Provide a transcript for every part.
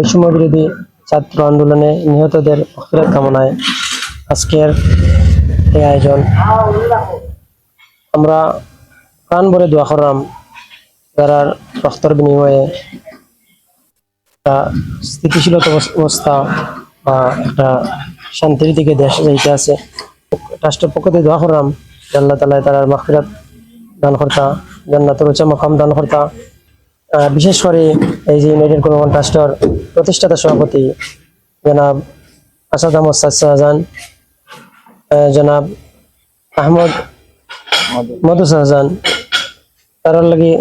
বৈষম্য বিরোধী ছাত্র আন্দোলনে নিহতদের মাগফিরাত কামনায় আজকের এই আয়োজন। আমরা প্রাণ ভরে দোয়া করলাম যারা রক্তের বিনিময়ে একটা স্থিতিশীলতা অবস্থা বা একটা শান্তির দিকে দেশ যাইতে আছে। রাষ্ট্রের পক্ষ থেকে দোয়া করলাম আল্লাহ তাআলা তার মাগফিরাত দান করতা, জান্নাতুল উচ্চ মাকাম দান করতা। বিশেষ করে এই যে ইউনাইটেড কর্মকাণ্ড ট্রাস্টের প্রতিষ্ঠাতা সভাপতি জনাব আসাদ আহমদ শাহজাহান, জনাব আহমদ মধু শাহজাহান, তার লাগি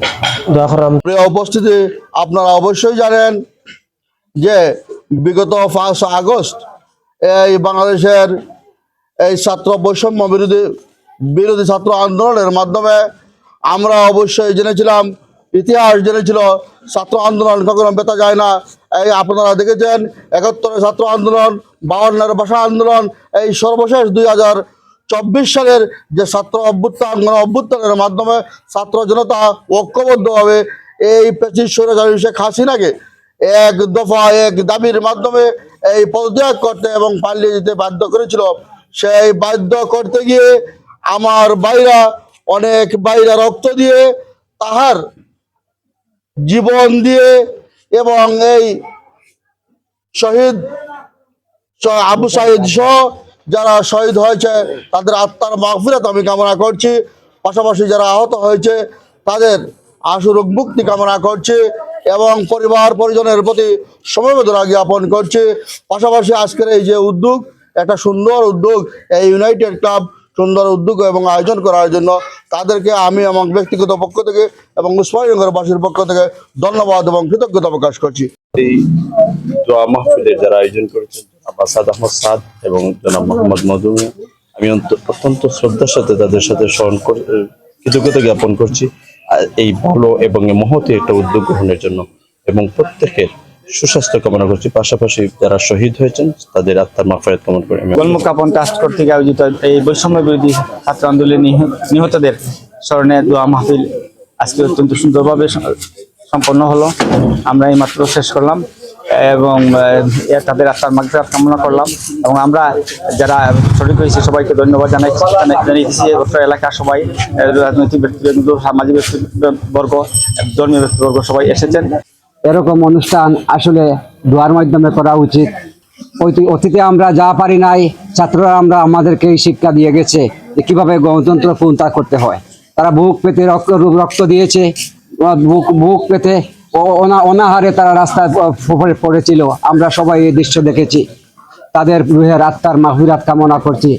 দোয়া করলাম। প্রিয় উপস্থিতি, আপনারা অবশ্যই জানেন যে বিগত 5 আগস্ট এই বাংলাদেশের এই ছাত্র বৈষম্য বিরোধী ছাত্র আন্দোলনের মাধ্যমে আমরা অবশ্যই জেনেছিলাম, ইতিহাস জেনেছিল ছাত্র আন্দোলন কখনো বেতা যায় না। এই আপনারা দেখেছেন 71 ছাত্র আন্দোলন, 52 ভাষা আন্দোলন, এই সর্বশেষ 2024 সালের যে ছাত্র অভ্যুত্থানের মাধ্যমে ছাত্র জনতা ঐক্যবদ্ধভাবে এই প্যাসিস্ট স্বৈরাচারী শেখ হাসিনাকে এক দফা এক দাবির মাধ্যমে এই পদত্যাগ করতে এবং পালিয়ে যেতে বাধ্য করেছিল। সেই বাধ্য করতে গিয়ে আমার ভাইরা, অনেক ভাইরা রক্ত দিয়ে, তাহার জীবন দিয়ে এবং এই শহীদ আবু সাইদ সহ যারা শহীদ হয়েছে তাদের আত্মার মাগফিরাত আমি কামনা করছি। পাশাপাশি যারা আহত হয়েছে তাদের আশুরোগ মুক্তি কামনা করছি এবং পরিবার পরিজনের প্রতি সমবেদনা জ্ঞাপন করছি। পাশাপাশি আজকের এই যে উদ্যোগ, একটা সুন্দর উদ্যোগ, এই ইউনাইটেড ক্লাব সুন্দর উদ্যোগ এবং আয়োজন করার জন্য তাদেরকে আমি আমার ব্যক্তিগত পক্ষ থেকে এবং উসমানীনগরবাসীর পক্ষ থেকে ধন্যবাদ এবং কৃতজ্ঞতা প্রকাশ করছি। এই দোয়া মাহফিলের যারা আয়োজন করেছেন আসাদ আহমদ সাদ এবং জনাব মোহাম্মদ মধু, আমি অত্যন্ত শ্রদ্ধার সাথে তাদের সাথে কৃতজ্ঞতা জ্ঞাপন করছি এই ভালো এবং মহতী একটা উদ্যোগ গ্রহণের জন্য এবং প্রত্যেকের সুস্বাস্থ্য কামনা করছি। পাশাপাশি যারা শহীদ হয়েছেন তাদের আত্মার মাগফিরাত কামনা করে গোলমুকাপন ট্রাস্ট কর্তৃক আয়োজিত এই বৈষম্য বিরোধী ছাত্র আন্দোলনে নিহতদের স্মরণে দোয়া মাহফিল আজকে অত্যন্ত সুন্দরভাবে সম্পন্ন হলো। আমরা এই মাত্র শেষ করলাম এবং তাদের আত্মার মাগফিরাত কামনা করলাম এবং আমরা যারা শরীক হয়েছে সবাইকে ধন্যবাদ জানিয়েছি। এলাকার সবাই, রাজনৈতিক ব্যক্তিবর্গ, সামাজিক ব্যক্তিবর্গ, ধর্মীয় ব্যক্তিবর্গ সবাই এসেছেন। এরকম অনুষ্ঠান আসলে দোয়ার মাধ্যমে করা উচিত। অতীতে আমরা যা পারি নাই, ছাত্ররা আমাদেরকে শিক্ষা দিয়ে গেছে যে কিভাবে গণতন্ত্র পুনরুদ্ধার করতে হয়। তারা বুক পেতে রক্ত দিয়েছে, বুক পেতে অনাহারে তারা রাস্তায় পড়েছিল। আমরা সবাই এই দৃশ্য দেখেছি। তাদের রুহের আত্মার মাগফিরাত কামনা করছি।